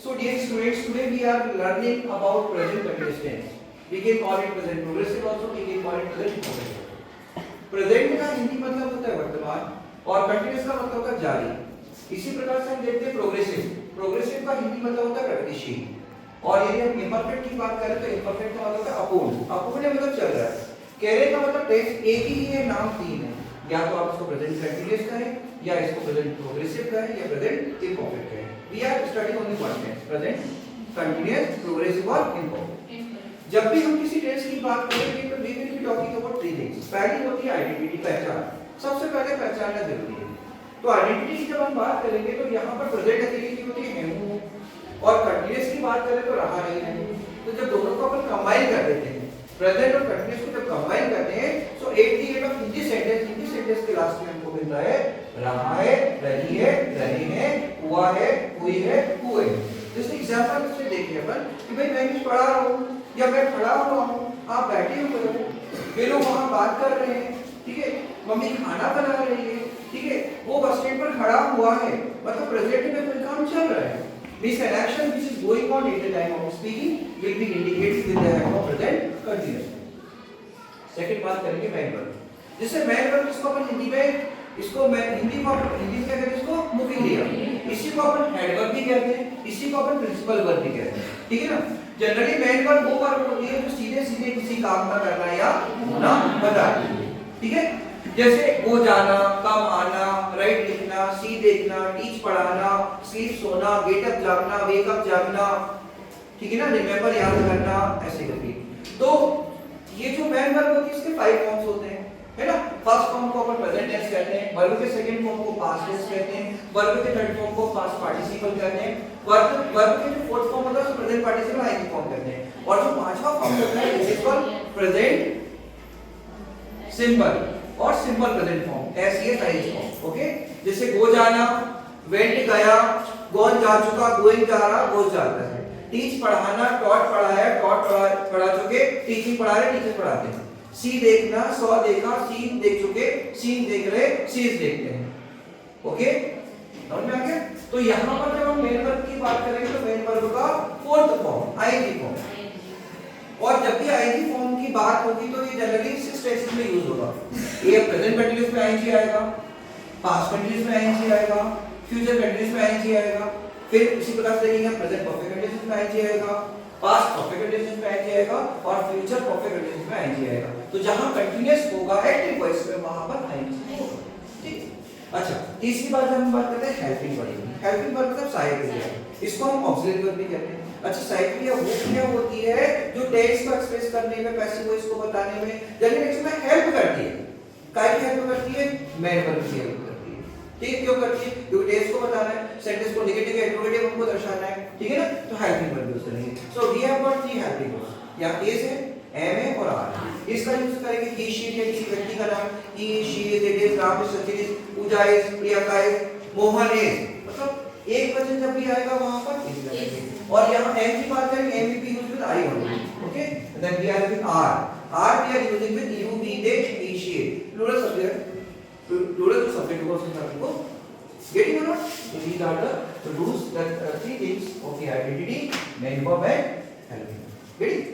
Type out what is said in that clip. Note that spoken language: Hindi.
So dear students, today we are learning about present continuous tense. We can call it present progressive also, we can call it present progressive. Present का हिंदी मतलब होता है वर्तमान और कंटिन्यूअस का मतलब होता है जारी। इसी प्रकार से हम देखते हैं प्रोग्रेसिव। प्रोग्रेसिव का हिंदी मतलब होता है प्रगतिशील। और यदि हम इम्परफेक्ट की बात करें तो इम्परफेक्ट का मतलब है अपूर्ण। अपूर्ण मतलब चल रहा है। कहने का मतलब टेक्स्ट एक ही है, नाम तीन है। या तो आप इसको प्रेजेंट कंटीन्यूअस कहें, या इसको प्रेजेंट प्रोग्रेसिव कहें, या प्रेजेंट इम्परफेक्ट कहें। We are studying only one tense, present continuous, progressive और इम्परफेक्ट। जब भी हम किसी टेंस की बात करेंगे तो we will be talking about three things. पहली होती है आइडेंटिटी, पहचान। सबसे पहले पहचानना जरूरी है। तो आइडेंटिटी की जब हम बात करेंगे तो यहाँ पर प्रेजेंट अकेले की होती है हूँ, और कंटीन्यूअस की बात करें तो रहा नहीं है। तो जब दोनों को अपन कंबाइन कर देते हैं, प्रेजेंट और कंटीन्यूअस को जब कंबाइन करते हैं, so at the end of Hindi sentence के लास्ट में हमको मिलता है रहा है, रही है, रहे हैं, हुआ है, हुई है, हुए। जैसे एग्जांपल से देखिए अपन कि भाई मैं कुछ पढ़ा रहा हूँ या मैं खड़ा हुआ हूँ, आप बैठे हुए हो, वे लोग वहाँ बात कर रहे हैं, ठीक है, मम्मी खाना बना रही है, ठीक है, वो बस स्टैंड पर खड़ा हुआ है, मतलब प्रेजेंट में कोई काम चल रहा है। This action which is going on at the time of speaking will be indicated with the help of present continuous। Second बात करेंगे मैन वर्ब। जैसे मैन वर्ब इसको अपन हिंदी में हिंदी में क्या कहते हैं, इसको मुख्य क्रिया। इसी को अपन हेड वर्ब भी कहते हैं, इसी को अपन प्रिंसिपल वर्ब भी कहते हैं, ठीक है ना। जनरली मैन वर्ब वो वर्ब होती है जो सीधे सीधे किसी काम का करना या होना बताती है, ठीक है। जैसे गो जाना, कम आना, राइट लिखना, सी देखना, टीच पढ़ाना, स्लीप सोना, गेट अप जागना, वेक अप जागना, ठीक है ना, रिमेंबर याद करना, ऐसे करके। तो ये जो मैन वर्ब होती है इसके 5 फॉर्म्स होते हैं, है ना। फर्स्ट फॉर्म को अपन प्रेजेंट टेंस कहते हैं, वर्ब के सेकंड फॉर्म को पास्ट टेंस कहते हैं, वर्ब के थर्ड फॉर्म को पास्ट पार्टिसिपल कहते हैं, वर्ब के जो फोर्थ फॉर्म होता है उसको प्रेजेंट पार्टिसिपल आईएनजी फॉर्म कहते हैं, और जो पांचवा फॉर्म होता है it is called present simple और simple present form, SES ING form, okay. जैसे गो जाना, वेंट गया, गॉन जा चुका, गोइंग जा रहा, गोस जाता है। टीच पढ़ाना, टॉट पढ़ाया, टॉट पढ़ा चुके, टीचिंग पढ़ा रहे, टीचर पढ़ाते हैं। सी देखना, सॉ देखा, सीन देख चुके, सीन देख रहे, सीज देखते हैं, ओके। समझ में आ गया। तो यहाँ पर जब हम मेन वर्ब की बात करेंगे तो मेन वर्ब का फोर्थ फॉर्म आईएनजी फॉर्म, और जब भी आईएनजी फॉर्म की बात होगी तो ये जनरली 6 टेंसेस में यूज होगा। ये प्रेजेंट कंटीन्यूअस में आईएनजी आएगा, पास्ट कंटीन्यूअस में आईएनजी आएगा, फ्यूचर कंटीन्यूअस में आईएनजी आएगा, फिर इसी प्रकार से देखेंगे प्रेजेंट परफेक्ट कंटीन्यूअस में आईएनजी आएगा, पास्ट परफेक्ट कंटीन्यूअस में आईएनजी आएगा, और फ्यूचर परफेक्ट कंटीन्यूअस में आईएनजी आएगा। तो जहां कंटीन्यूअस होगा एक्टिव वॉइस में वहां पर आईएनजी होगा, ठीक। अच्छा, तीसरी बात हम बात करते हैं हेल्पिंग वर्ब। हेल्पिंग वर्ब मतलब सहायक क्रिया, इसको हम ऑक्सिलरी वर्ब भी कहते हैं। अच्छा, सहायक क्रिया वो क्रिया होती है जो टेक्स्ट को एक्सप्रेस करने में, पैसिव वॉइस को बताने में, जनरली टेक्स्ट में हेल्प करती है। काय की हेल्प करती है? मैन वर्ब की हेल्प करती है, ठीक है। क्यों करती है? क्योंकि टेक्स्ट को बताना है, सेंटेंस को नेगेटिव या इंट्रोगेटिव हमको दर्शाना है, ठीक है ना। तो हेल्पिंग वर्ब यूज करेंगे। So we have got 3 helping verbs, यहां एस है, एम है और आर। इसका यूज करेंगे ही, शी या किसी व्यक्ति का नाम, he, she is, it is, Ram is, Sachin is, Pooja is, Priyanka is, Mohan is, मतलब एक वचन जब भी आएगा वहां पर इज लगाएंगे। और यहां एम की बात करेंगे, am we use with I only, okay. Then we are using are we are using with you, we, they, he, she, plural subject, plural तो सब्जेक्ट को समझ को getting or not? So these are the rules, that 3 things of the identity, main verb and helping. Getting?